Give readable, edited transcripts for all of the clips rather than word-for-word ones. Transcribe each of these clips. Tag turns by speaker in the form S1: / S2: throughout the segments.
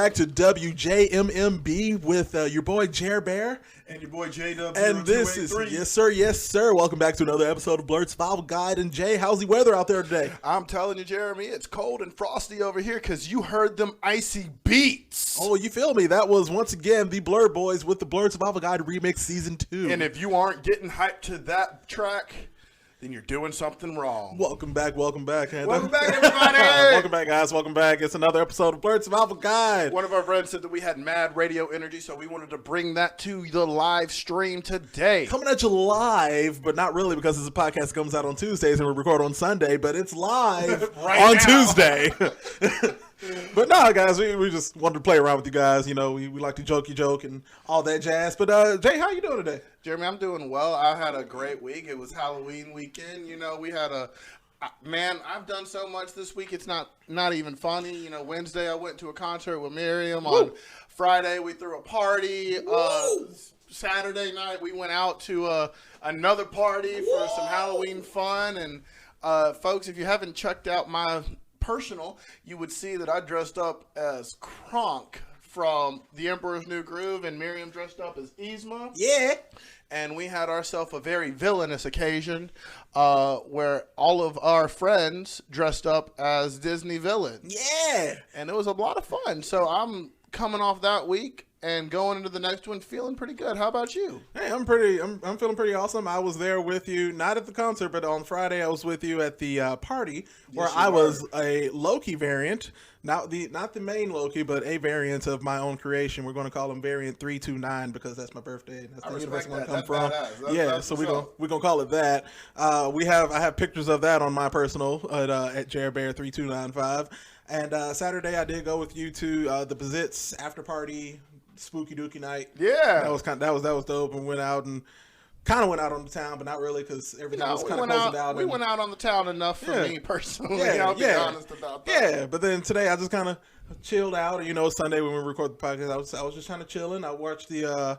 S1: back to WJMMB with your boy Jer Bear.
S2: And your boy JW.
S1: And this is, yes sir. Welcome back to another episode of Blerd Survival Guide. And Jay, how's the weather out there today?
S2: I'm telling you, Jeremy, it's cold and frosty over here because you heard them icy beats.
S1: Oh, you feel me? That was once again the Blerd Boys with the Blerd Survival Guide Remix Season 2.
S2: And if you aren't getting hyped to that track, then you're doing something wrong.
S1: Welcome back.
S2: Welcome back, everybody.
S1: Welcome back, guys. Welcome back. It's another episode of Blerd Survival Guide.
S2: One of our friends said that we had mad radio energy, so we wanted to bring that to the live stream today.
S1: Coming at you live, but not really because this podcast comes out on Tuesdays and we record on Sunday, but it's live on
S2: now.
S1: Tuesday. But no, guys, we just wanted to play around with you guys. You know, we like to joke and all that jazz. But Jay, how you doing today?
S2: Jeremy, I'm doing well. I had a great week. It was Halloween weekend. You know, we had man, I've done so much this week. It's not even funny. You know, Wednesday I went to a concert with Miriam.
S1: Woo.
S2: On Friday we threw a party.
S1: Woo.
S2: Saturday night we went out to another party for some Halloween fun. And folks, if you haven't checked out my personal, you would see that I dressed up as Kronk from The Emperor's New Groove, and Miriam dressed up as Yzma.
S1: Yeah.
S2: And we had ourselves a very villainous occasion where all of our friends dressed up as Disney villains.
S1: Yeah.
S2: And it was a lot of fun. So I'm coming off that week and going into the next one feeling pretty good. How about you?
S1: Hey, I'm feeling pretty awesome. I was there with you, not at the concert, but on Friday I was with you at the party where I was a Loki variant. Not the main Loki, but a variant of my own creation. We're going to call him Variant 329 because that's my birthday. And that's the universe I'm going to come from. So we're gonna call it that. I have pictures of that on my personal at JaredBear3295. And Saturday I did go with you to the Bazit's after party, spooky dookie night.
S2: Yeah,
S1: that was dope. And went out on the town, but not really because everything was kind of closing down.
S2: We went out on the town enough for me personally. I'll be honest about that.
S1: Yeah, but then today I just kind of chilled out. You know, Sunday when we record the podcast, I was just kind of chilling. I watched the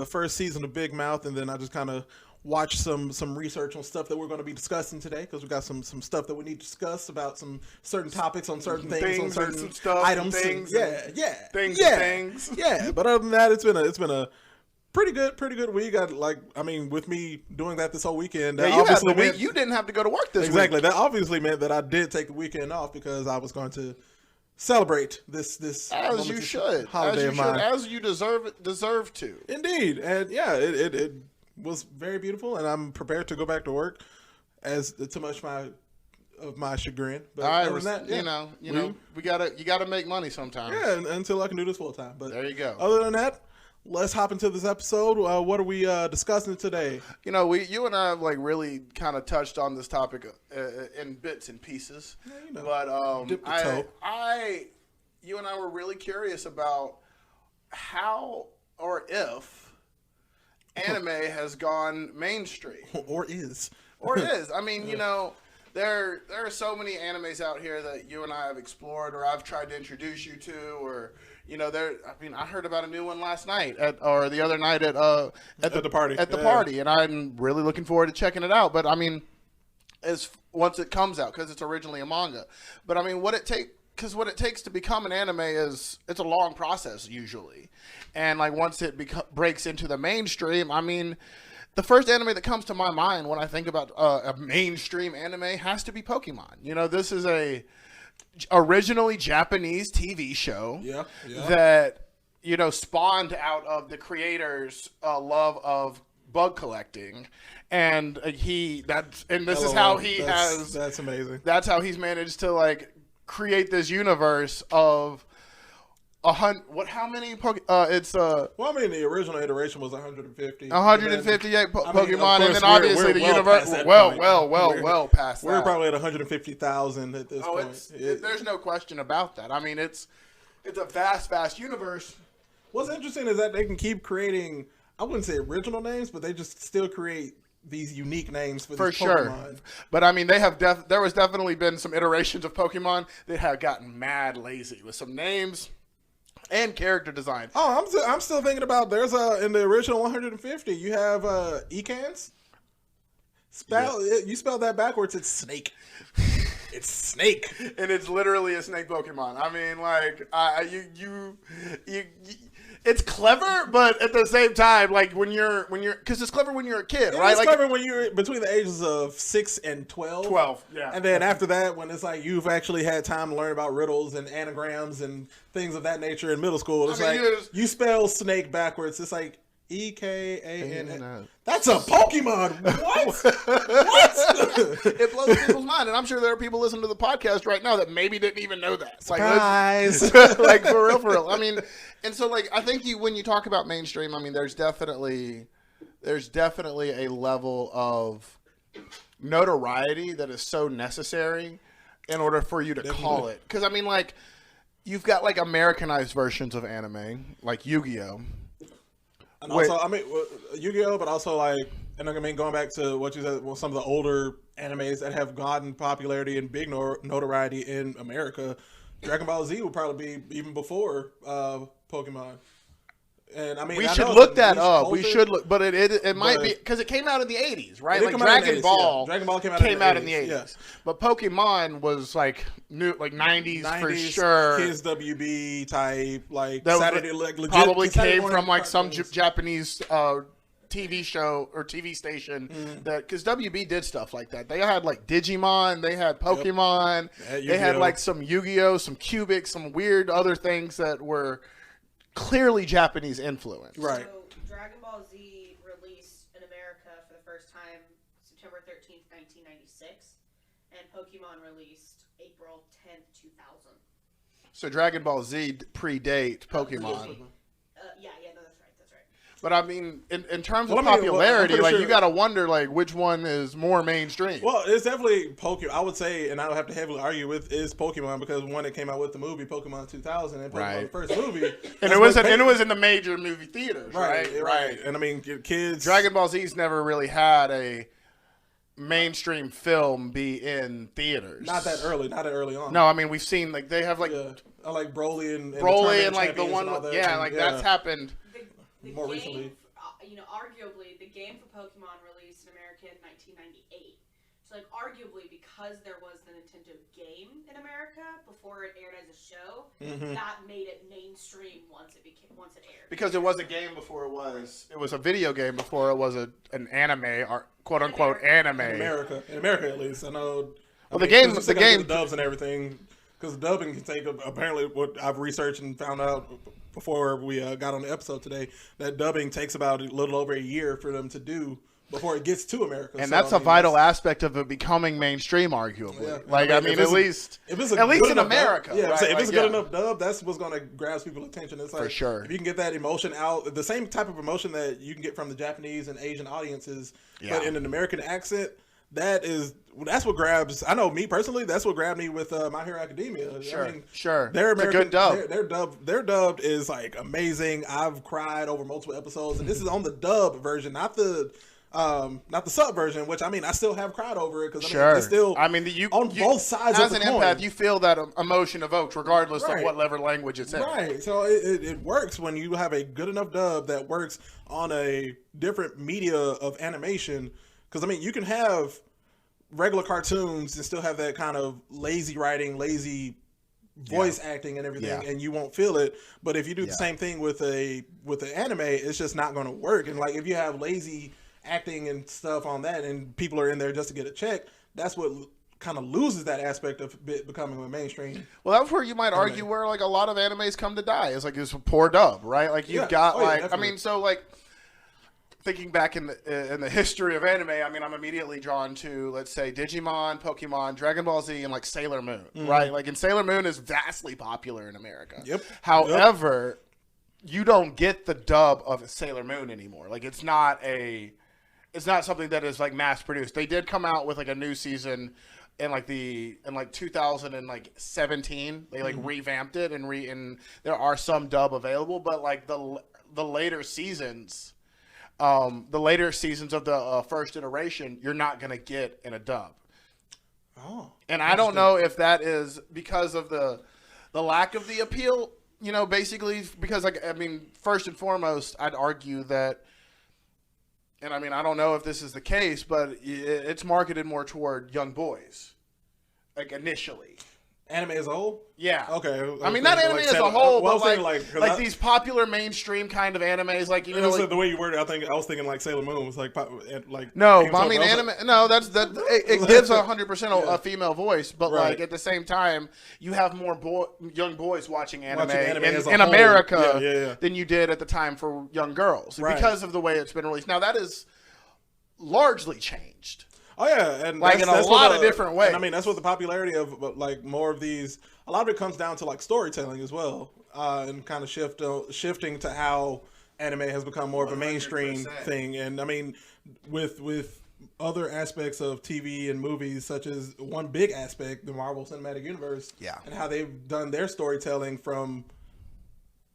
S1: first season of Big Mouth, and then I just kind of watched some research on stuff that we're going to be discussing today because we got some stuff that we need to discuss about some certain topics on certain things on certain items. Things. Yeah. But other than that, it's been a pretty good week. With me doing that this whole weekend.
S2: You didn't have to go to work this week.
S1: Exactly. That obviously meant that I did take the weekend off because I was going to celebrate this
S2: as you should
S1: holiday of mine,
S2: as you deserve to.
S1: Indeed, and yeah, it was very beautiful, and I'm prepared to go back to work as to much of my chagrin. But
S2: you know, you gotta make money sometimes.
S1: Yeah, until I can do this full time. But
S2: there you go.
S1: Other than that, let's hop into this episode. What are we discussing today?
S2: You know, you and I have really kind of touched on this topic in bits and pieces. Yeah, but you and I were really curious about how or if anime has gone mainstream,
S1: or is.
S2: I mean, you know, there are so many animes out here that you and I have explored, or I've tried to introduce you to, or you know, I heard about a new one last night or the other night at the party. At the party, and I'm really looking forward to checking it out. But I mean, once it comes out, because it's originally a manga. But I mean, what it takes to become an anime it's a long process usually, and once it breaks into the mainstream, I mean, the first anime that comes to my mind when I think about a mainstream anime has to be Pokemon. You know, this is a originally Japanese TV show that, you know, spawned out of the creator's love of bug collecting, and that's amazing. That's how he's managed to create this universe of how many Pokemon?
S1: The original iteration was 150.
S2: 158 Pokemon, and then obviously the universe. Well past that.
S1: We're probably at 150,000 at this point.
S2: There's no question about that. I mean, it's a vast universe.
S1: What's interesting is that they can keep creating, I wouldn't say original names, but they just still create these unique names for these Pokemon.
S2: But I mean, there was definitely been some iterations of Pokemon that have gotten mad lazy with some names and character design.
S1: Oh, I'm still thinking about in the original 150 you have Ekans. You spell that backwards, it's snake. It's Snake.
S2: And it's literally a snake Pokemon. I mean, like, it's clever, but at the same time, like because it's clever when you're a kid, right?
S1: It's
S2: like,
S1: clever when you're between the ages of 6 and 12.
S2: 12, yeah.
S1: And then after that, when it's like you've actually had time to learn about riddles and anagrams and things of that nature in middle school, it's you spell snake backwards. It's like EKAN. That's a Pokemon. What?
S2: It blows people's mind, and I'm sure there are people listening to the podcast right now that maybe didn't even know that. It's like,
S1: guys,
S2: like for real. I mean, and so like I think when you talk about mainstream, I mean, there's definitely a level of notoriety that is so necessary in order for you to call it. Because I mean, like you've got like Americanized versions of anime, like Yu-Gi-Oh.
S1: And also, I mean, Yu-Gi-Oh, but also like, and I mean, going back to what you said, well, some of the older animes that have gotten popularity and big notoriety in America, Dragon Ball Z would probably be even before Pokemon. And I mean,
S2: we should look that up. We should look, but it might be because it came out in the 80s, right? Like Dragon Ball came out in the 80s. Yeah. But Pokemon was like new, like 90s for sure.
S1: Kids WB type, like Saturday, like legit.
S2: Probably came from like some Japanese TV show or TV station that because WB did stuff like that. They had like Digimon, they had Pokemon, they had like some Yu-Gi-Oh, some Cubic, some weird other things that were clearly Japanese influence.
S1: Right.
S3: So Dragon Ball Z released in America for the first time September 13th, 1996, and Pokemon released April 10th, 2000.
S2: So Dragon Ball Z predate Pokemon.
S3: Yeah, no, that's right.
S2: But I mean, in terms of popularity, like you got to wonder, like which one is more mainstream.
S1: Well, it's definitely Pokemon. I would say, and I don't have to heavily argue with, is Pokemon because one that came out with the movie Pokemon 2000 and Pokemon the first movie,
S2: and it was in the major movie theaters, right.
S1: And I mean, kids.
S2: Dragon Ball Z's never really had a mainstream film be in theaters.
S1: Not that early on.
S2: No, I mean we've seen like they have like
S1: I like Broly and
S2: like the one, that's happened.
S1: More recently,
S3: arguably the game for Pokemon released in America in 1998. So, like, arguably because there was the Nintendo game in America before it aired as a show, that made it mainstream once it aired.
S2: Because it was a game before it was a video game before it was an anime or quote unquote anime.
S1: In America at least, I know.
S2: Well, the game
S1: dubs and everything. Because the dubbing can take, apparently what I've researched and found out before we got on the episode today, that dubbing takes about a little over a year for them to do before it gets to America.
S2: And that's a vital aspect of it becoming mainstream, arguably. Yeah. Like, I mean, at least in America.
S1: If it's a good enough dub, that's what's going to grasp people's attention. It's like,
S2: for sure.
S1: If you can get that emotion out, the same type of emotion that you can get from the Japanese and Asian audiences, but in an American accent, that's what grabs. I know me personally. That's what grabbed me with My Hero Academia.
S2: Sure,
S1: I mean,
S2: sure.
S1: Their American,
S2: it's a good
S1: dub. Their dubbed is like amazing. I've cried over multiple episodes, and this is on the dub version, not the sub version. Which I mean, I still have cried over it because it's still. I mean, on both sides of the coin.
S2: As an empath, you feel that emotion evoked regardless of whatever language it's in.
S1: Right. So it works when you have a good enough dub that works on a different media of animation. Because I mean, you can have regular cartoons and still have that kind of lazy writing, lazy voice acting and everything, and you won't feel it. But if you do the same thing with the anime, it's just not going to work. And like if you have lazy acting and stuff on that, and people are in there just to get a check, that's what kind of loses that aspect of it becoming a mainstream.
S2: Well, that's where you might argue where like a lot of animes come to die. It's like it's a poor dub, right? Like you've got I mean, so like. Thinking back in the history of anime, I mean, I'm immediately drawn to, let's say, Digimon, Pokemon, Dragon Ball Z, and like Sailor Moon, right? Like, and Sailor Moon is vastly popular in America.
S1: Yep.
S2: However, you don't get the dub of Sailor Moon anymore. Like, it's not something that is like mass produced. They did come out with like a new season in 2017. They like revamped it and there are some dub available, but like the later seasons. The later seasons of the first iteration, you're not going to get in a dub.
S1: Oh,
S2: and I don't know if that is because of the lack of the appeal, basically because like, I mean, first and foremost, I'd argue that, and I mean, I don't know if this is the case, but it's marketed more toward young boys. like initially.
S1: Anime as a whole?
S2: Yeah.
S1: Okay.
S2: I mean, not anime as a whole, but like
S1: these
S2: these popular mainstream kind of animes, like you know, like,
S1: the way you worded it, I was thinking like Sailor Moon was like
S2: no, I mean anime. No, that's that. It gives 100% a female voice, but like at the same time, you have more young boys watching anime in America than you did at the time for young girls because of the way it's been released. Now that is largely changed.
S1: Oh yeah, and
S2: like in a lot of different ways.
S1: And I mean, that's what the popularity of like more of these. A lot of it comes down to like storytelling as well, and kind of shifting to how anime has become more of a mainstream thing. And I mean, with other aspects of TV and movies, such as one big aspect, the Marvel Cinematic Universe, and how they've done their storytelling from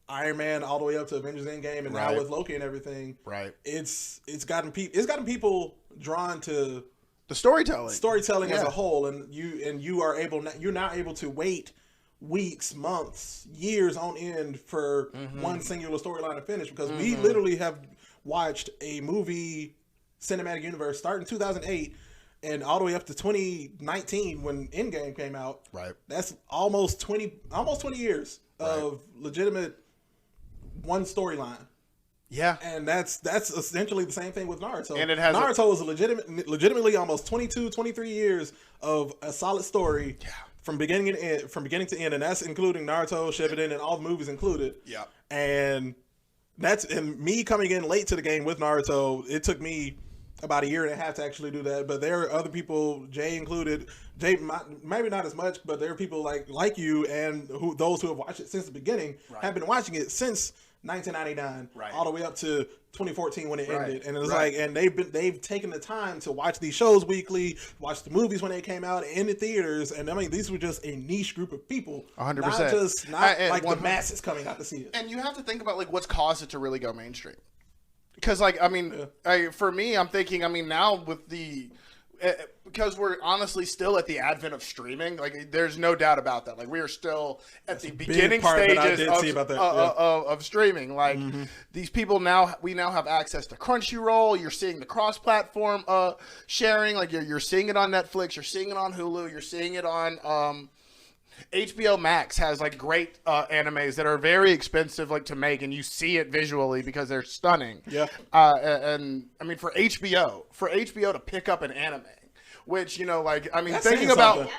S1: Iron Man all the way up to Avengers Endgame, and now with Loki and everything. Right. It's gotten people drawn to the storytelling as a whole, and you're not able to wait weeks, months, years on end for one singular storyline to finish, because we literally have watched a movie cinematic universe start in 2008 and all the way up to 2019 when Endgame came out. Right. That's almost 20 years of legitimate one storyline. Yeah, and that's essentially the same thing with Naruto. And Naruto was legitimately almost 22, 23 years of a solid story from beginning to end, and that's including Naruto, Shippuden, and all the movies included. Yeah, and me coming in late to the game with Naruto. It took me about a year and a half to actually do that, but there are other people, Jay included. Jay maybe not as much, but there are people like you and those who have watched it since the beginning have been watching it since 1999, all the way up to 2014 when it ended, and it was and they've taken the time to watch these shows weekly, watch the movies when they came out in the theaters, and I mean these were just a niche group of people, 100%, not like the masses coming out to see it.
S2: And you have to think about like what's caused it to really go mainstream, because like I mean, for me, I'm thinking, I mean now with the because we're honestly still at the advent of streaming. Like, there's no doubt about that. Like, we are still at the beginning stages of streaming. Like, these people we now have access to Crunchyroll. You're seeing the cross-platform sharing. Like, you're seeing it on Netflix. You're seeing it on Hulu. You're seeing it on HBO Max has like great animes that are very expensive like to make, and you see it visually because they're stunning. Yeah. And I mean for HBO to pick up an anime, which like I mean that's thinking about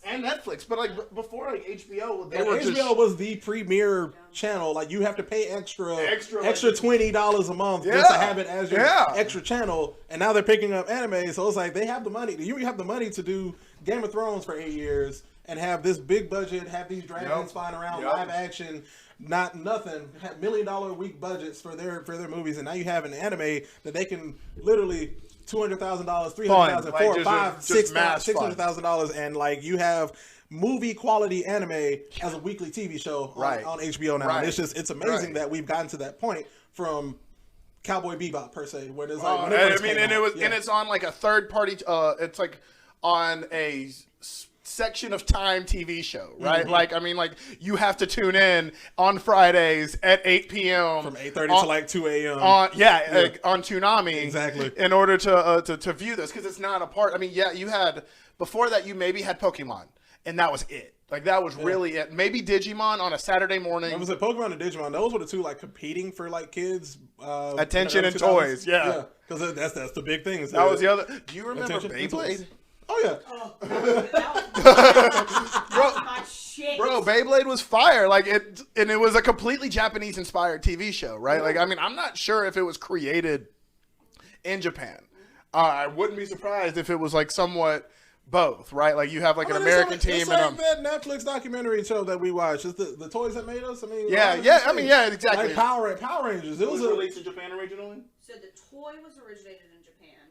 S2: Netflix, but like before like HBO,
S1: HBO was the premier channel. Like you have to pay extra $20 a month just to have it as your extra channel, and now they're picking up anime. So it's like they have the money. You have the money to do Game of Thrones for 8 years. And have this big budget, have these dragons flying around, live action, have $1 million a week budgets for their movies, and now you have an anime that they can literally $200,000, $300,000, $400,000, $500,000, $600,000, and like you have movie quality anime as a weekly TV show on HBO now. And it's amazing that we've gotten to that point from Cowboy Bebop per se, where there's like
S2: and it's on like a third party. It's like on a section of time TV show, right? Like, I mean, like you have to tune in on Fridays at 8 p.m.
S1: from 8:30 to like 2 a.m.
S2: on Toonami, in order to view this, because it's not a part. I mean, you had before that you maybe had Pokemon, and that was it. Like that was really it. Maybe Digimon on a Saturday morning.
S1: It was a Pokemon and Digimon. Those were the two like competing for like kids
S2: attention and toys. Yeah,
S1: because that's the big thing.
S2: That was the other. Do you remember Beyblade?
S1: Oh yeah,
S2: bro, Beyblade was fire. Like it was a completely Japanese inspired TV show, right? Like I mean, I'm not sure if it was created in Japan. I wouldn't be surprised if it was like somewhat both, right? Like you have like an American team
S1: it's like that Netflix documentary show that we watched. It's the toys that made us. I mean,
S2: exactly.
S1: Like Power Rangers. It was
S2: released in Japan originally.
S3: So the toy was originated in Japan.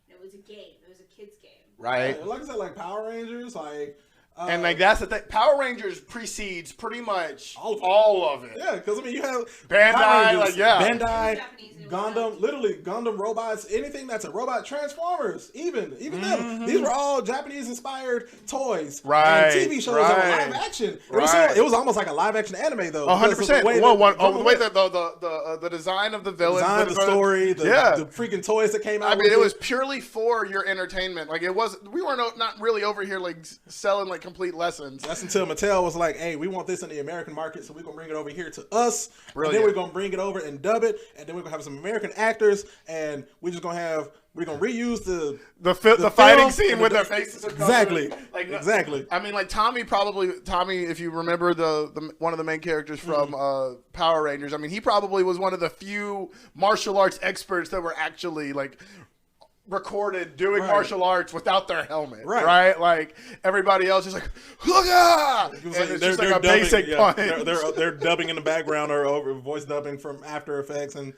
S3: It was a game. It was a kids game.
S2: Right.
S1: Yeah, like I said, like Power Rangers, like
S2: And like that's the thing. Power Rangers precedes pretty much all of it.
S1: Yeah, because I mean you have
S2: Bandai,
S1: Power Rangers,
S2: like yeah,
S1: Bandai,
S3: Japanese and
S1: Gundam, literally Gundam robots, anything that's a robot, Transformers, even them. These were all Japanese inspired toys,
S2: Right,
S1: And TV shows that were
S2: right,
S1: live action.
S2: right.
S1: It was almost like a live action anime though.
S2: 100%. The way that the design of the villains,
S1: the story, the freaking toys that came out.
S2: I mean, it was purely for your entertainment. Like it was, we were not really over here like selling like complete lessons.
S1: That's until Mattel was like, "Hey, we want this in the American market, so we're gonna bring it over here to us.
S2: Brilliant.
S1: And then we're gonna bring it over and dub it, and then we're gonna have some American actors, and we're gonna reuse the
S2: fighting scene with their faces are covered.
S1: Exactly.
S2: I mean, like Tommy, if you remember the one of the main characters from Power Rangers. I mean, he probably was one of the few martial arts experts that were actually like recorded doing martial arts without their helmet, right? Like everybody else is like, "Hooga!" And it's just like a
S1: dubbing,
S2: basic punch.
S1: They're dubbing in the background or over voice dubbing from After Effects and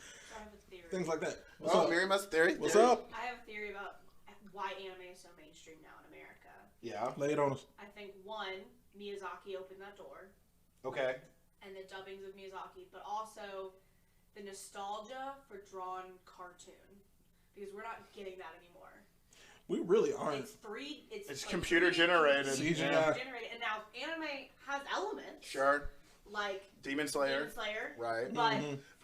S1: things like that.
S2: Miriam has a theory.
S1: What's up?
S3: I have a theory about why anime is so mainstream now in America.
S2: Yeah.
S1: Lay it on us.
S3: I think one, Miyazaki opened that door.
S2: Okay.
S3: And the dubbings of Miyazaki, but also the nostalgia for drawn cartoon. Because we're not getting that anymore.
S1: We really aren't.
S2: It's computer generated.
S3: Generated, and now anime has elements.
S2: Sure.
S3: Like
S2: Demon Slayer. Right.
S3: But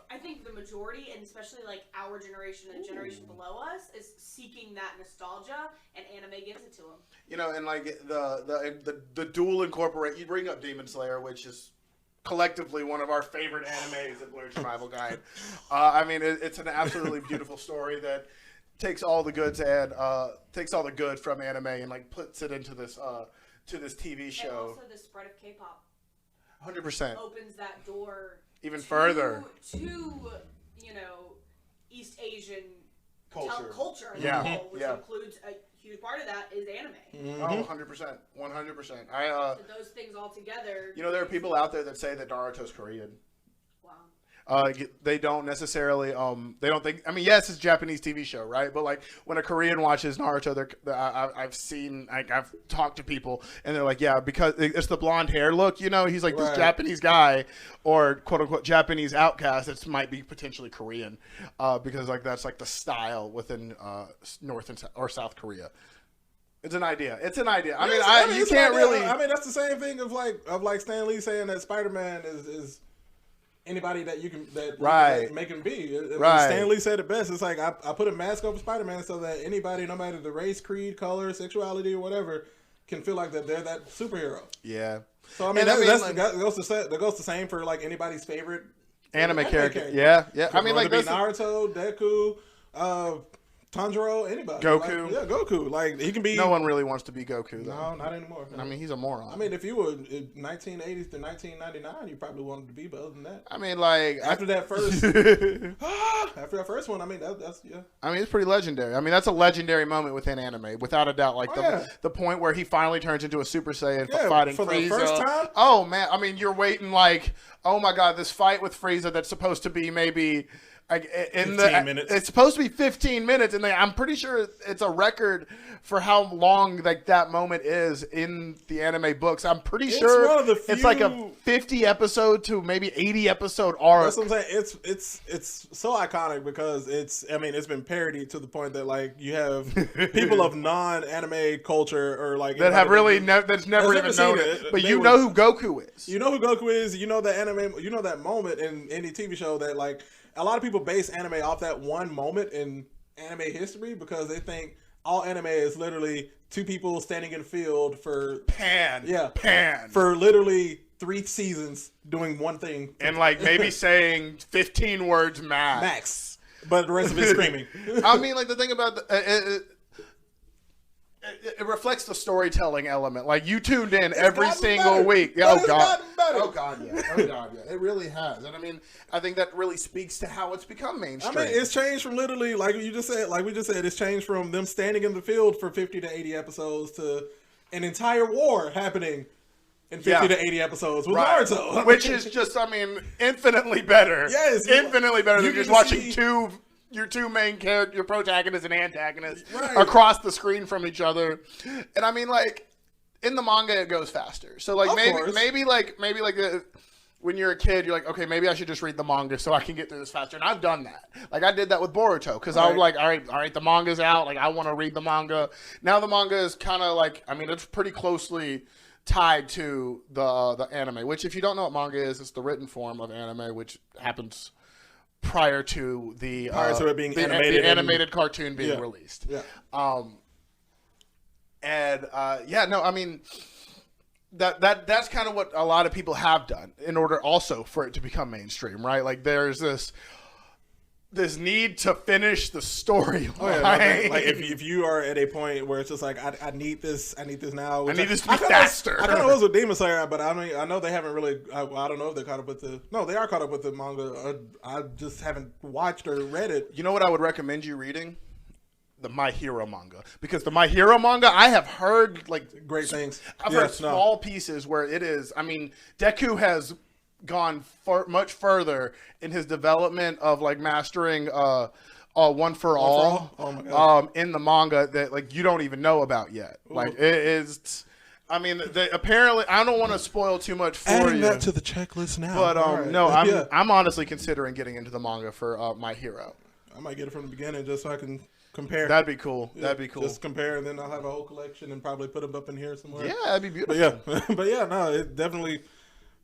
S3: I think the majority, and especially like our generation and the generation below us, is seeking that nostalgia, and anime gives it to them.
S2: You know, and like the dual incorporate. You bring up Demon Slayer, which is collectively one of our favorite animes at Blerd Survival Guide. I mean, it's an absolutely beautiful story that takes all the good from anime and like puts it into this TV show.
S3: And also the spread of K-pop.
S2: 100%
S3: opens that door
S2: even further
S3: to East Asian
S2: culture
S3: as a whole, which includes a huge part of that is anime.
S2: Oh, 100%. 100%.
S3: So those things all together.
S2: You know, there are people out there that say that Naruto's Korean.
S3: Wow.
S2: They don't necessarily. They don't think. I mean, yes, it's a Japanese TV show, right? But like when a Korean watches Naruto, I've talked to people, and they're like, yeah, because it's the blonde hair look. You know, he's like this Japanese guy, or quote unquote Japanese outcast. That might be potentially Korean, because like that's like the style within North or South Korea. It's an idea. I mean, you can't really.
S1: I mean, that's the same thing of like Stan Lee saying that Spider-Man is anybody that you can make him be. Stan Lee said it best. It's like I put a mask over Spider-Man so that anybody, no matter the race, creed, color, sexuality, or whatever, can feel like that they're that superhero.
S2: Yeah.
S1: So I mean, that goes the same for like anybody's favorite
S2: anime character. Yeah. I mean, like
S1: Naruto, Deku, Tanjiro, anybody.
S2: Goku.
S1: Goku. Like he can be.
S2: No one really wants to be Goku though.
S1: No, not anymore.
S2: I mean, he's a moron.
S1: I mean, if you were in 1980s to 1999, you probably wanted to be, but other than that,
S2: I mean, like
S1: after that first one, I mean, that's yeah.
S2: I mean, it's pretty legendary. I mean, that's a legendary moment within anime, without a doubt. Like the point where he finally turns into a Super Saiyan fighting
S1: for
S2: Frieza.
S1: The first time.
S2: Oh man, I mean, you're waiting like, oh my god, this fight with Frieza that's supposed to be maybe. Like 15 minutes. It's supposed to be 15 minutes, and I'm pretty sure it's a record for how long like that moment is in the anime books. I'm pretty sure
S1: one of the few...
S2: it's like a 50 episode to maybe 80 episode arc.
S1: That's what I'm saying. It's so iconic because it's been parodied to the point that like you have people of non-anime culture or like
S2: that have really that's never even known it. But you know who Goku is.
S1: You know who Goku is. You know that anime. You know that moment in any TV show that like. A lot of people base anime off that one moment in anime history because they think all anime is literally two people standing in a field for
S2: pan
S1: for literally 3 seasons doing one thing
S2: and like maybe saying 15 words
S1: max, but the rest of it screaming.
S2: I mean, like the thing about it reflects the storytelling element. Like you tuned in every single week.
S1: Oh god,
S2: yeah. It really has. And I mean, I think that really speaks to how it's become mainstream.
S1: I mean, it's changed from literally, like we just said, it's changed from them standing in the field for 50 to 80 episodes to an entire war happening in 50 to 80 episodes with Naruto.
S2: Which is just, I mean, infinitely better.
S1: Yes.
S2: Infinitely better than just watching your two main characters, your protagonist and antagonist, across the screen from each other. And I mean, like, in the manga it goes faster. So like
S1: Of course.
S2: maybe when you're a kid, you're like, okay, maybe I should just read the manga so I can get through this faster. And I've done that. Like I did that with Boruto because I was like, all right, the manga's out. Like I want to read the manga. Now the manga is kind of like, I mean, it's pretty closely tied to the anime. Which, if you don't know what manga is, it's the written form of anime, which happens prior to it being
S1: animated,
S2: the animated cartoon being released.
S1: Yeah.
S2: I mean. That's kind of what a lot of people have done in order also for it to become mainstream, right? Like there's this need to finish the story.
S1: Oh, yeah, like if you are at a point where it's just like I need this now.
S2: I need this to be faster.
S1: I don't know what's with Demon Slayer, but I mean I know they haven't really. I don't know if they're caught up with they are caught up with the manga. I just haven't watched or read it.
S2: You know what I would recommend you reading? The My Hero manga, because the My Hero manga I have heard like
S1: great things.
S2: I've heard small pieces where it is. I mean, Deku has gone much further in his development of like mastering One for All
S1: Oh my God.
S2: In the manga that like you don't even know about yet. Ooh. Like it is. I mean, apparently I don't want to spoil too much for
S1: Adding
S2: you.
S1: that to the checklist now.
S2: But
S1: right.
S2: no, I'm honestly considering getting into the manga for My Hero.
S1: I might get it from the beginning just so I can compare.
S2: That'd be cool.
S1: Yeah,
S2: that'd be cool.
S1: Just compare, and then I'll have a whole collection and probably put them up in here somewhere.
S2: Yeah, that'd be beautiful.
S1: But yeah, no, it definitely.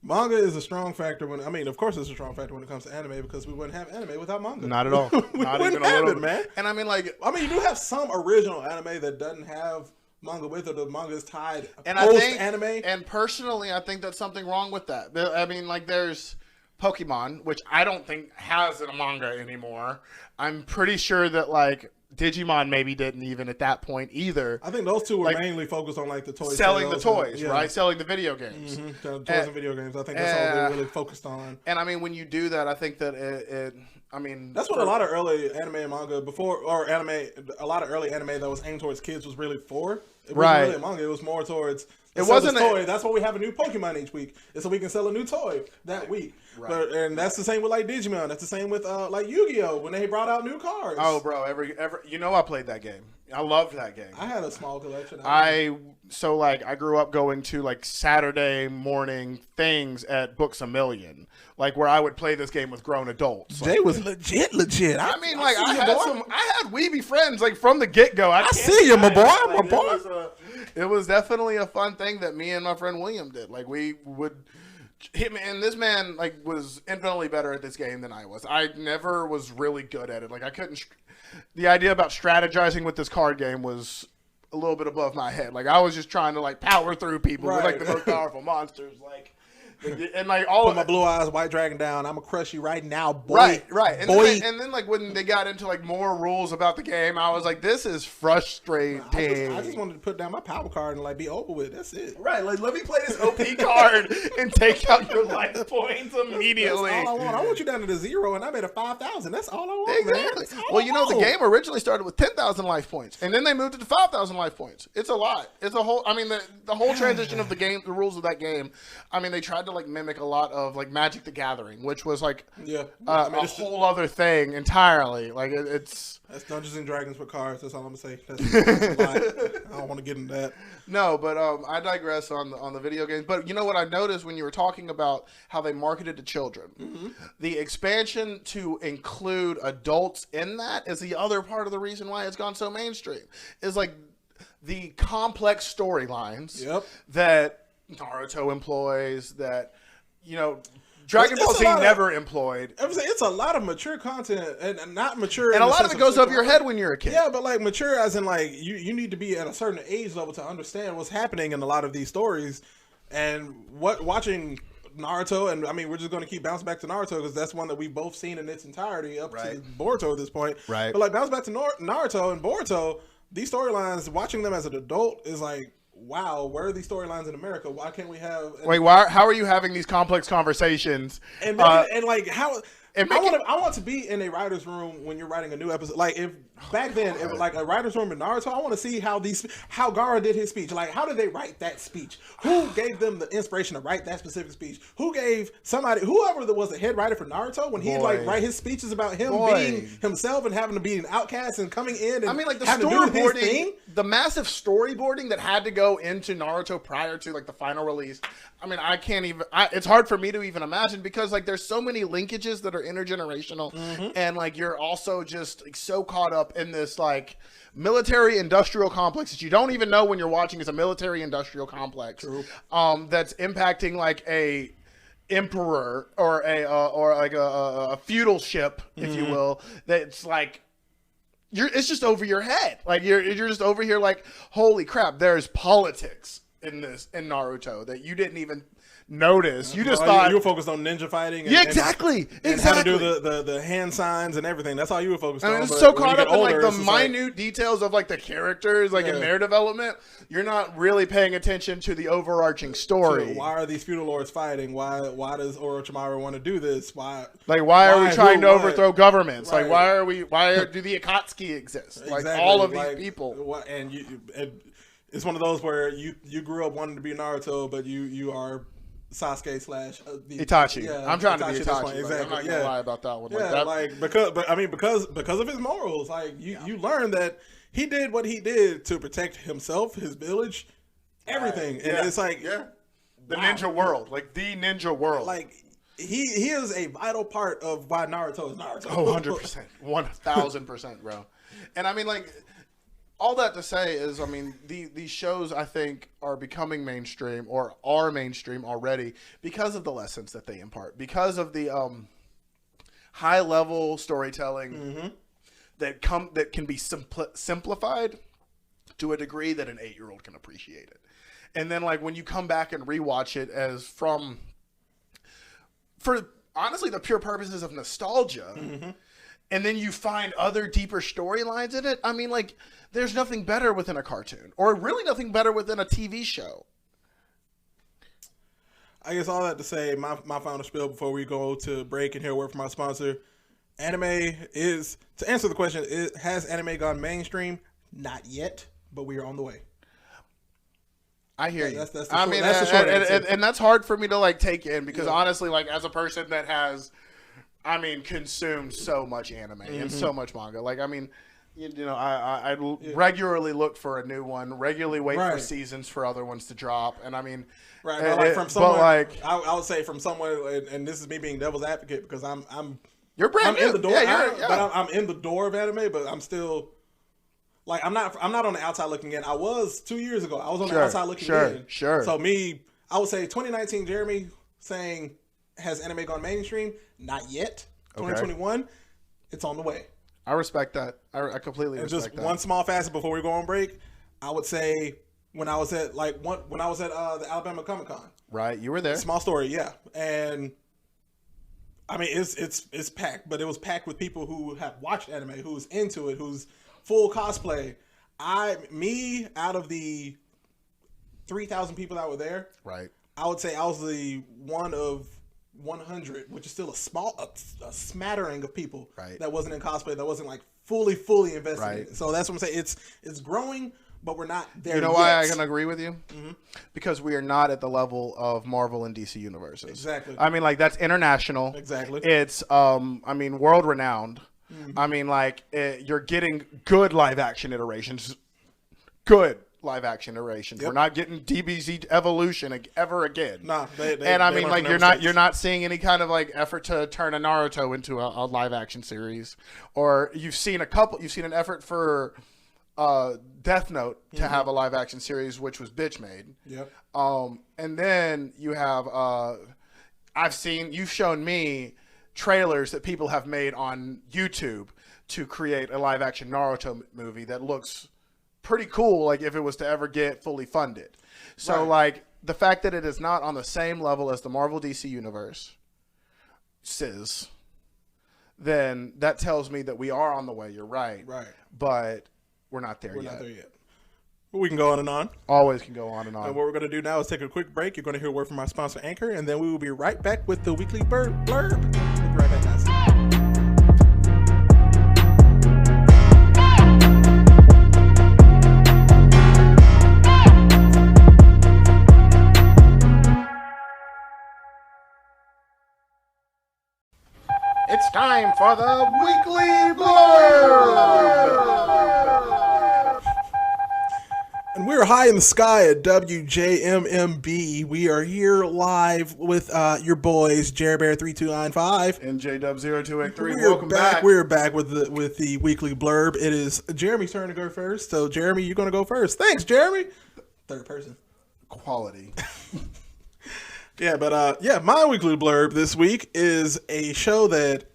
S1: Manga is a strong factor of course it's a strong factor when it comes to anime because we wouldn't have anime without manga.
S2: Not at all. Not even a little,
S1: man.
S2: And I mean,
S1: you do have some original anime that doesn't have manga with it. The manga is tied
S2: and
S1: post-anime.
S2: And personally, I think that's something wrong with that. I mean, like there's Pokemon, which I don't think has a manga anymore. I'm pretty sure that like Digimon maybe didn't even at that point either.
S1: I think those two were mainly focused on like the toys.
S2: Selling the toys, right? Selling the video games.
S1: Mm-hmm. Toys and video games. I think that's all they really focused on.
S2: And I mean, when you do that, I think that I mean...
S1: That's what a lot of early anime and manga a lot of early anime that was aimed towards kids was really for. It wasn't really a manga. It was more towards... It wasn't a toy. That's why we have a new Pokemon each week. It's so we can sell a new toy that week. Right. And that's the same with like Digimon. That's the same with like Yu-Gi-Oh! When they brought out new cards.
S2: Oh, bro, I played that game. I loved that game.
S1: I had a small collection.
S2: I grew up going to like Saturday morning things at Books A Million, like where I would play this game with grown adults.
S1: Jay was legit. I
S2: mean, like I had weeby friends like from the get go. I
S1: see you, my boy. My boy.
S2: It was definitely a fun thing that me and my friend William did. Like we would hit me, and this man like was infinitely better at this game than I was. I never was really good at it. Like I couldn't. The idea about strategizing with this card game was a little bit above my head. Like I was just trying to like power through people with like the most powerful monsters. Like. And like
S1: put my blue eyes white dragon down. I'm gonna crush you right now, boy.
S2: Right. And then like when they got into like more rules about the game, I was like, this is frustrating.
S1: I just wanted to put down my power card and like be over with. That's it.
S2: Right. Like let me play this OP card and take out your life points immediately.
S1: That's all I want. I want you down to the 0, and I made a 5,000. That's all I want.
S2: Exactly. Well, you know the game originally started with 10,000 life points, and then they moved it to 5,000 life points. It's a lot. It's a whole. I mean the whole transition of the game, the rules of that game. I mean they tried to like mimic a lot of like Magic the Gathering, which was like a whole other thing entirely. Like that's
S1: Dungeons and Dragons with cards. That's all I'm gonna say. That's a lot. I don't want to get into that.
S2: No, but I digress on the video games. But you know what I noticed when you were talking about how they marketed to children, the expansion to include adults in that is the other part of the reason why it's gone so mainstream. Is like the complex storylines that Naruto employs that. You know, Dragon Ball Z never employed.
S1: It's a lot of mature content and not mature.
S2: And a lot of it goes over your head when you're a kid.
S1: Yeah, but like mature as in like you need to be at a certain age level to understand what's happening in a lot of these stories. And watching Naruto, and I mean, we're just going to keep bouncing back to Naruto because that's one that we've both seen in its entirety up to Boruto at this point.
S2: Right.
S1: But like bounce back to Naruto and Boruto, these storylines, watching them as an adult is like, wow, where are these storylines in America? Why can't we have...
S2: Wait, how are you having these complex conversations?
S1: And like, how... I want to be in a writer's room when you're writing a new episode. Like if back then, it was like a writer's room in Naruto. I want to see how Gaara did his speech. Like how did they write that speech? Who gave them the inspiration to write that specific speech? Who gave whoever was the head writer for Naruto when he like write his speeches about him being himself and having to be an outcast and coming in? And
S2: I mean, like the
S1: storyboarding,
S2: the massive storyboarding that had to go into Naruto prior to like the final release. I mean, I can't even. It's hard for me to even imagine because like there's so many linkages that are intergenerational, and like you're also just like, so caught up in this like military industrial complex that you don't even know when you're watching is a military industrial complex. That's impacting like a emperor or a feudal ship, if you will. That's like. It's just over your head. Like you're just over here like, holy crap, there's politics in Naruto that you didn't even notice. You just thought
S1: you were focused on ninja fighting.
S2: And exactly.
S1: How to do the hand signs and everything. That's all you were focused on.
S2: I mean, it's so caught up in like the minute details of like the characters, like in their development. You're not really paying attention to the overarching story.
S1: So why are these feudal lords fighting? Why does Orochimaru want to do this? Why
S2: are we trying to overthrow governments? Right. Like why do the Akatsuki exist? Like all of these people.
S1: And it's one of those where you grew up wanting to be Naruto, but you are Sasuke /
S2: Itachi. Yeah, I'm trying to be Itachi.
S1: Exactly.
S2: I'm not gonna lie about that one.
S1: Yeah, because of his morals, like you learn that he did what he did to protect himself, his village, everything, and it's like
S2: the ninja world, like the ninja world.
S1: Like he is a vital part of why Naruto is Naruto.
S2: Oh, 100%, 1000%, bro. And I mean, like. All that to say is, I mean, these shows, I think, are becoming mainstream or are mainstream already because of the lessons that they impart, because of the high-level storytelling that can be simplified to a degree that an 8-year-old can appreciate it. And then, like, when you come back and rewatch it for honestly the pure purposes of nostalgia, and then you find other deeper storylines in it, I mean, like, there's nothing better within a cartoon, or really nothing better within a TV show.
S1: I guess all that to say, my final spiel before we go to break and hear a word from our sponsor. Anime is, to answer the question, has anime gone mainstream? Not yet, but we are on the way.
S2: I hear you. That's the short answer. And that's hard for me to like take in because honestly, like as a person that has, I mean, consumed so much anime and so much manga, like I mean. You know, I regularly look for a new one. Regularly wait for seasons for other ones to drop, and I mean,
S1: but like from someone, I would say from someone, and this is me being devil's advocate because I'm
S2: you're brand new.
S1: In the door, but I'm in the door of anime, but I'm still like I'm not on the outside looking in. I was 2 years ago. I was on the outside looking in.
S2: Sure.
S1: So I would say 2019, Jeremy saying has anime gone mainstream? Not yet. 2021, it's on the way.
S2: I respect that. I completely respect that.
S1: Just one small facet before we go on break. I would say when I was at the Alabama Comic Con.
S2: Right, you were there.
S1: Small story, yeah. And I mean, it's packed, but it was packed with people who have watched anime, who's into it, who's full cosplay. Out of the 3,000 people that were there,
S2: right?
S1: I would say I was the one of 100, which is still a smattering of people that wasn't in cosplay, that wasn't like fully invested in it. So that's what I'm saying. It's growing, but we're not there.
S2: You know why I can agree with you? Because we are not at the level of Marvel and DC universes.
S1: Exactly.
S2: I mean, like that's international.
S1: Exactly.
S2: It's I mean, world renowned. I mean, like you're getting good live action iterations. Good live action iterations. We're not getting DBZ evolution ever again.
S1: Nah,
S2: and I mean, like you're not seeing any kind of like effort to turn a Naruto into a live action series, or you've seen an effort for Death Note to have a live action series, which was bitch made.
S1: Yep.
S2: And then you have you've shown me trailers that people have made on YouTube to create a live action Naruto movie that looks pretty cool, like if it was to ever get fully funded. So like the fact that it is not on the same level as the Marvel DC universe then that tells me that we are on the way. You're right. But we're not there yet.
S1: We can go on and on.
S2: Always can go on and on.
S1: And what we're going to do now is take a quick break. You're going to hear a word from our sponsor, Anchor, and then we will be right back with the weekly Blerd. We'll be right back, guys.
S2: time for the weekly blurb.
S1: And we're high in the sky at WJMMB. We are here live with your boys, Jerry Bear 3295
S2: and JW0283.
S1: We're
S2: Welcome back.
S1: We're back with the weekly blurb. It is Jeremy's turn to go first. So Jeremy, you're gonna go first. Thanks, Jeremy. Third person.
S2: Quality.
S1: Yeah, but my weekly blurb this week is a show that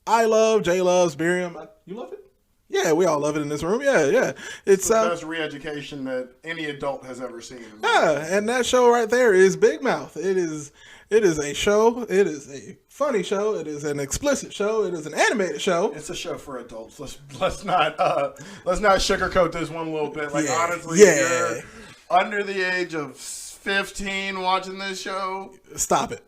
S1: I love, Jay loves, Miriam. You love it? Yeah, we all love it in this room. Yeah.
S2: It's the best re-education that any adult has ever seen.
S1: Yeah, and that show right there is Big Mouth. It is a show. It is a funny show. It is an explicit show. It is an animated show.
S2: It's a show for adults. Let's not sugarcoat this one little bit. Like honestly,
S1: yeah.
S2: You're under the age of 15 watching this show.
S1: Stop it.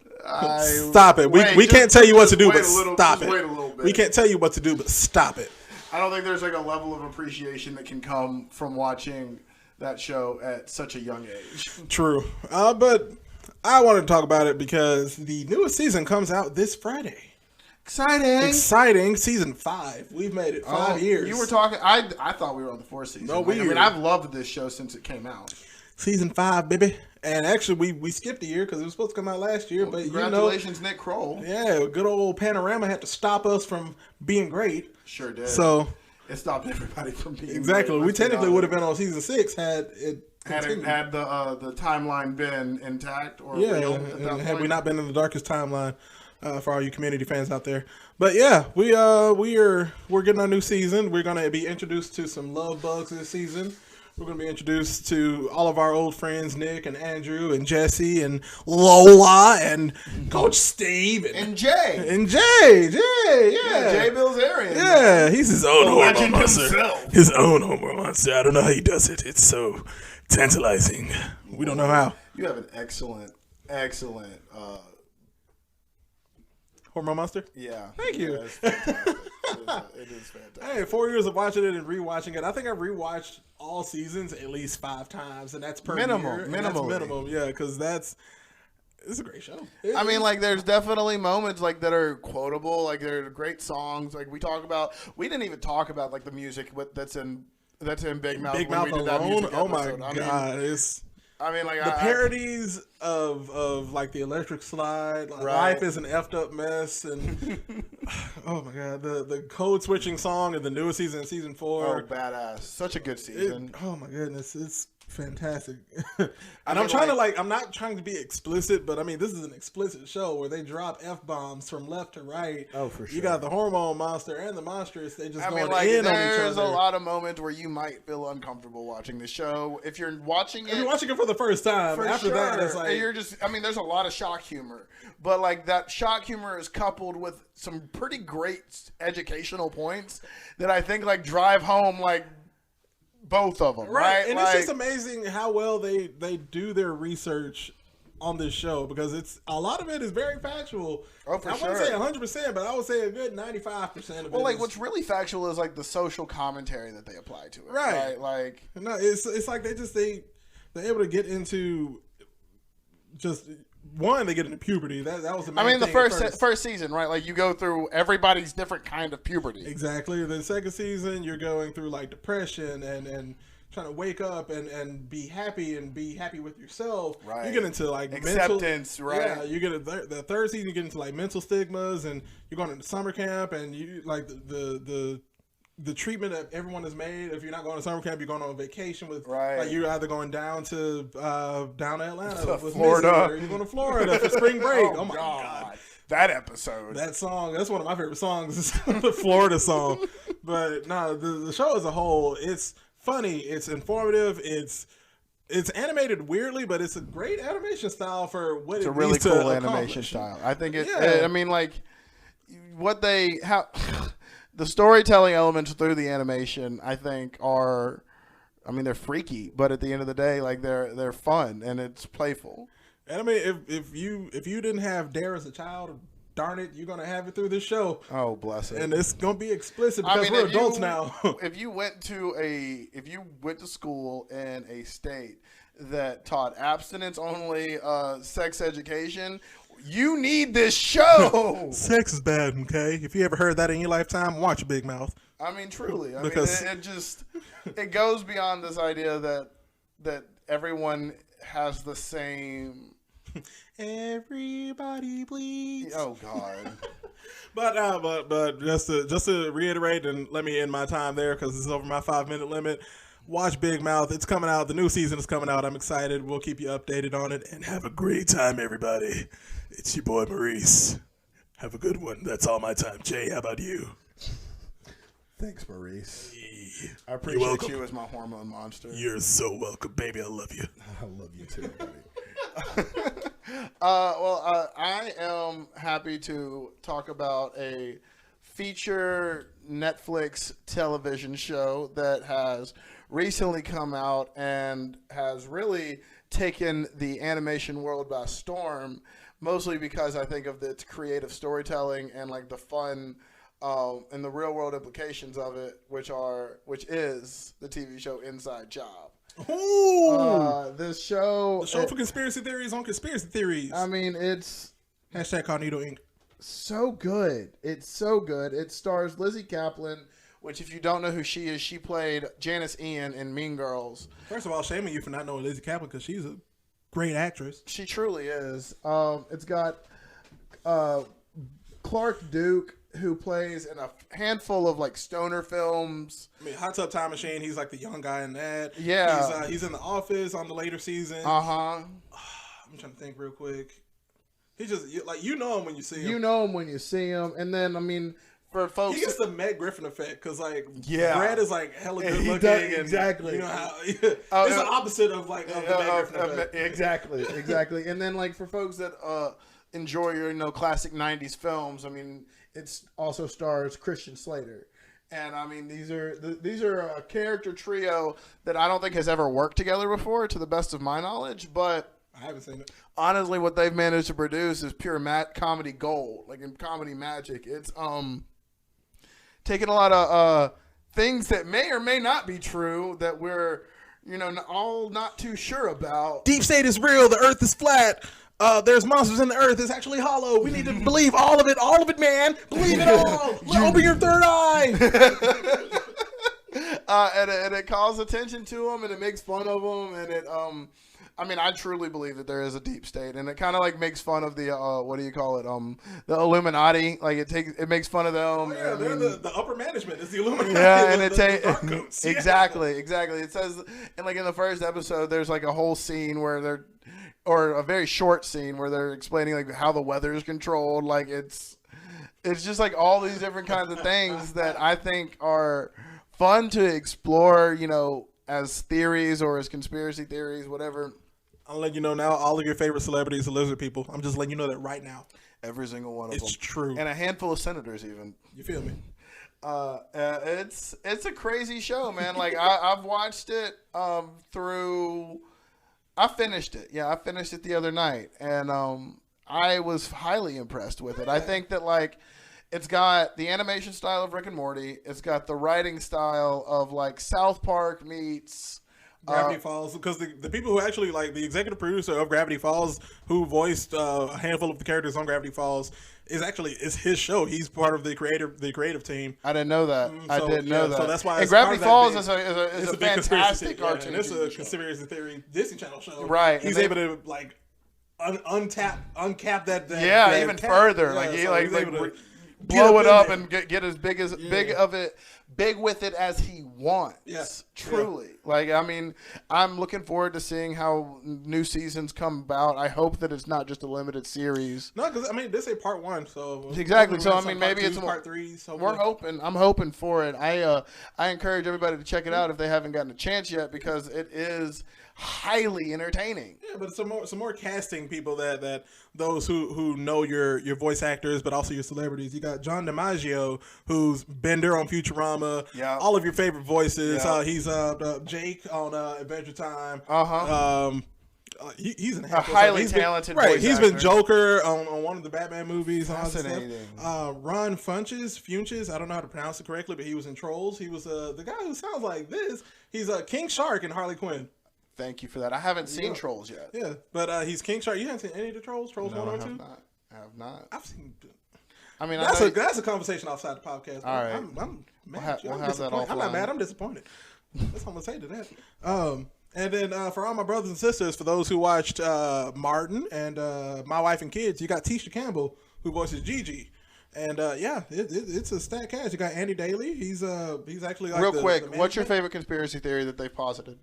S1: Stop it. We can't tell you what to do, but stop it.
S2: Wait a little bit.
S1: We can't tell you what to do, but stop it.
S2: I don't think there's like a level of appreciation that can come from watching that show at such a young age.
S1: True. But I wanted to talk about it because the newest season comes out this Friday. Exciting. Season 5. We've made it 5 years.
S2: You were talking. I thought we were on the 4th season.
S1: No,
S2: I've loved this show since it came out.
S1: Season 5, baby. And actually, we skipped a year because it was supposed to come out last year. But
S2: congratulations, Nick Kroll.
S1: Yeah, good old Panorama had to stop us from being great.
S2: Sure did.
S1: So
S2: it stopped everybody from being
S1: exactly.
S2: great.
S1: We technically would have been on season 6 had it continued.
S2: Had the timeline been intact or
S1: real at that point. Had we not been in the darkest timeline for all you community fans out there. But yeah, we're getting our new season. We're gonna be introduced to some love bugs this season. We're going to be introduced to all of our old friends, Nick and Andrew and Jesse and Lola and Coach Steve
S2: and Jay.
S1: Yeah.
S2: Jay Bilzerian.
S1: Yeah, he's his own
S2: hormone monster.
S1: His own hormone monster. I don't know how he does it. It's so tantalizing. We don't know how.
S2: You have an excellent
S1: hormone monster?
S2: Yeah.
S1: Thank you.
S2: It is fantastic.
S1: Hey, 4 years of watching it and rewatching it. I think I've rewatched all seasons at least 5 times, and that's per year. Minimum, yeah, because it's a great show.
S2: I mean, like, there's definitely moments like that are quotable. Like, there are great songs. Like we didn't even talk about like the music that's in Big Mouth.
S1: Big Mouth alone. Oh my god, I mean, like the parodies of like the Electric Slide, like Life is an effed up mess, and oh my god, the code switching song in the newest season, season 4.
S2: Oh, badass! Such a good season.
S1: Oh my goodness, it's fantastic. And I'm not trying to be explicit, but I mean, this is an explicit show where they drop F-bombs from left to right.
S2: Oh, for sure.
S1: You got the hormone monster and the monstrous. They just going in on each other.
S2: There's a lot of moments where you might feel uncomfortable watching the show. If you're watching it
S1: for the first time, that, it's like
S2: there's a lot of shock humor, but like that shock humor is coupled with some pretty great educational points that I think like drive home like both of them, right?
S1: And it's just amazing how well they do their research on this show, because a lot of it is very factual.
S2: Oh, for sure.
S1: I wouldn't say 100%, but I would say a good 95% of it.
S2: Well, like what's really factual is like the social commentary that they apply to it, right? Like,
S1: no, it's like they're able to get into just. One, they get into puberty. That was the main thing.
S2: I mean, the first season, right? Like, you go through everybody's different kind of puberty.
S1: Exactly. The second season, you're going through, like, depression and trying to wake up and be happy with yourself.
S2: Right.
S1: You get into, like,
S2: acceptance, right?
S1: Yeah, you get the third season, you get into, like, mental stigmas, and you're going into summer camp, and you, like, the treatment that everyone has made. If you're not going to summer camp, you're going on vacation with, like, you're either going down to Atlanta with
S2: Florida,
S1: or you're going to Florida for spring break. Oh my god,
S2: that episode,
S1: that song, that's one of my favorite songs. The Florida song. But no, the show as a whole, it's funny, it's informative, it's animated weirdly, but it's a great animation style for what it's a really cool
S2: animation style. I think I mean, like what the storytelling elements through the animation, I think, they're freaky, but at the end of the day, like they're fun and it's playful.
S1: And I mean, if you didn't have Dare as a child, darn it, you're gonna have it through this show.
S2: Oh, bless it.
S1: And it's gonna be explicit because we're adults now.
S2: If you went to school in a state that taught abstinence only sex education, You need this show.
S1: Sex is bad, okay? If you ever heard that in your lifetime, watch Big Mouth.
S2: I mean, truly.
S1: Because
S2: It goes beyond this idea that everyone has the same.
S1: Everybody bleeds.
S2: Oh God.
S1: But just to reiterate, and let me end my time there because it's over my 5-minute limit. Watch Big Mouth. It's coming out. The new season is coming out. I'm excited. We'll keep you updated on it. And have a great time, everybody. It's your boy, Maurice. Have a good one. That's all my time. Jay, how about you?
S2: Thanks, Maurice. I
S1: You're
S2: appreciate
S1: welcome.
S2: you as my hormone monster.
S1: You're so welcome, baby. I love you.
S2: I love you too, buddy. I am happy to talk about a feature Netflix television show that has recently come out and has really taken the animation world by storm, mostly because I think of its creative storytelling and like the fun and the real world implications of it, which is the TV show Inside Job.
S1: Ooh.
S2: This show,
S1: The show for conspiracy theories on conspiracy theories.
S2: I mean, it's
S1: Hashtag Cognito Inc.
S2: so good. It's so good. It stars Lizzie Kaplan, which if you don't know who she is, she played Janice Ian in Mean Girls.
S1: First of all, shaming you for not knowing Lizzie Kaplan because she's a great actress.
S2: She truly is. It's got Clark Duke, who plays in a handful of like stoner films.
S1: I mean, Hot Tub Time Machine, he's like the young guy in that.
S2: Yeah.
S1: He's in The Office on the later season.
S2: Uh-huh.
S1: I'm trying to think real quick. He just, you know him when you see him.
S2: You know him when you see him. And then, I mean, for folks...
S1: He gets the Meg Griffin effect because,
S2: Yeah.
S1: Brad is, hella good looking.
S2: does,
S1: and,
S2: exactly.
S1: You know how... it's the opposite of, of the Meg Griffin effect.
S2: Exactly. And then, for folks that enjoy your, classic 90s films, I mean, it also stars Christian Slater. And, I mean, these are a character trio that I don't think has ever worked together before, to the best of my knowledge, but...
S1: I haven't seen it.
S2: Honestly, what they've managed to produce is pure comedy gold, like in comedy magic. It's taking a lot of things that may or may not be true that we're all not too sure about.
S1: Deep state is real. The earth is flat. There's monsters in the earth. It's actually hollow. We need to believe all of it, man. Believe it all. Open your third eye.
S2: And it calls attention to them, and it makes fun of them, and it I mean, I truly believe that there is a deep state, and it kind of makes fun of the what do you call it? The Illuminati. It makes fun of them.
S1: Oh, yeah, they're the upper management. It's the Illuminati.
S2: Yeah, and
S1: exactly.
S2: It says, and in the first episode, there's a whole scene where or a very short scene where they're explaining how the weather is controlled. It's just all these different kinds of things that I think are fun to explore. As theories or as conspiracy theories, whatever.
S1: I'll let you know now, all of your favorite celebrities are lizard people. I'm just letting you know that right now.
S2: Every single one of them.
S1: It's true.
S2: And a handful of senators even.
S1: You feel me?
S2: It's a crazy show, man. I've watched it through... I finished it. Yeah, I finished it the other night. And I was highly impressed with it. I think that, it's got the animation style of Rick and Morty. It's got the writing style of, South Park meets...
S1: Gravity Falls, because the people who actually the executive producer of Gravity Falls, who voiced a handful of the characters on Gravity Falls, is his show. He's part of the creative team.
S2: I didn't know that. I didn't know that.
S1: So that's why.
S2: And Gravity Falls is a fantastic cartoon.
S1: And it's a conspiracy theory Disney Channel show.
S2: Right.
S1: He's able to uncap that.
S2: Yeah, even further.
S1: Yeah,
S2: blow it up and get as big with it as he wants.
S1: Yes,
S2: truly. I mean, I'm looking forward to seeing how new seasons come about. I hope that it's not just a limited series.
S1: No, because this is part 1, so
S2: exactly. So I mean, maybe it's
S1: part 3. So
S2: we're hoping. I'm hoping for it. I encourage everybody to check it out if they haven't gotten a chance yet, because it is highly entertaining.
S1: Yeah, but some more casting people that those who know your voice actors, but also your celebrities. You got John DiMaggio, who's Bender on Futurama.
S2: Yeah,
S1: all of your favorite voices.
S2: Yeah.
S1: He's Jake on Adventure Time. He's
S2: a highly talented
S1: right.
S2: voice
S1: He's
S2: actor.
S1: been Joker on one of the Batman movies.
S2: Fascinating.
S1: Ron Funches. I don't know how to pronounce it correctly, but he was in Trolls. He was the guy who sounds like this. He's King Shark in Harley Quinn.
S2: Thank you for that. I haven't seen Trolls yet.
S1: Yeah, but he's King Shark. You haven't seen any of the Trolls? Trolls
S2: No,
S1: 1
S2: I
S1: or 2?
S2: have not. I have not.
S1: I've seen.
S2: I mean,
S1: That's a conversation outside the podcast.
S2: All right.
S1: I'm mad.
S2: We'll
S1: I'm
S2: have that
S1: disappointed. I'm not
S2: offline.
S1: mad. I'm disappointed. That's what I'm gonna say to that. And then for all my brothers and sisters, for those who watched Martin and My Wife and Kids, you got Tisha Campbell who voices Gigi. And it's a stat cast. You got Andy Daly. He's actually like
S2: real
S1: the
S2: quick. What's your
S1: management.
S2: favorite conspiracy theory that they posited?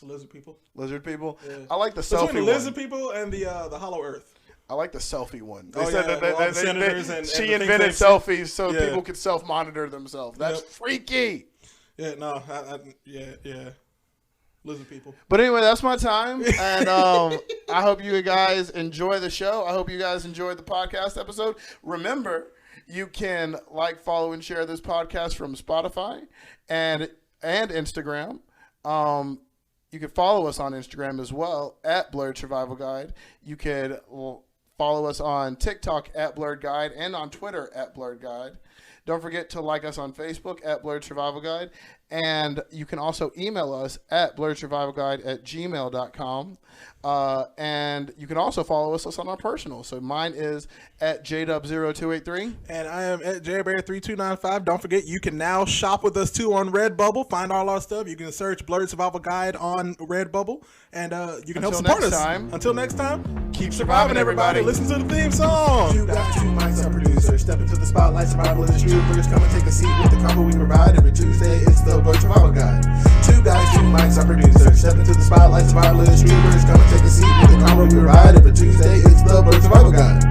S1: Lizard people.
S2: Lizard people.
S1: Yeah.
S2: I like the
S1: Between
S2: selfie
S1: the
S2: one.
S1: lizard people and the Hollow Earth.
S2: I like the selfie one. They
S1: Oh,
S2: said
S1: yeah,
S2: that
S1: all the senators and
S2: she
S1: the
S2: invented
S1: think tanks.
S2: selfies so
S1: Yeah.
S2: people could self-monitor themselves. That's
S1: Yep.
S2: freaky.
S1: Yeah, no, yeah. Lizard people.
S2: But anyway, that's my time, and I hope you guys enjoy the show. I hope you guys enjoyed the podcast episode. Remember, you can like, follow, and share this podcast from Spotify and Instagram. You can follow us on Instagram as well at Blerd Survival Guide. You could follow us on TikTok at Blerd Guide and on Twitter at Blerd Guide. Don't forget to like us on Facebook at Blerd Survival Guide. And you can also email us at blerdsurvivalguide@gmail.com. And you can also follow us on our personal. So mine is at jdub0283.
S1: And I am at jbear3295. Don't forget, you can now shop with us too on Redbubble. Find all our stuff. You can search Blerd Survival Guide on Redbubble. And you can help
S2: Until
S1: support
S2: next
S1: us.
S2: time.
S1: Until next time,
S2: Keep surviving, everybody.
S1: Listen to the theme song.
S4: Two guys, two mics, our producer. Step into the spotlight, survival is troopers. Come and take a seat with the combo we provide. Every Tuesday, it's the Blerd Survival Guide. Two guys, two mics, our producer. Step into the spotlight, survival is troopers. Come and take a seat with the combo we provide. Every Tuesday, it's the Blerd Survival Guide.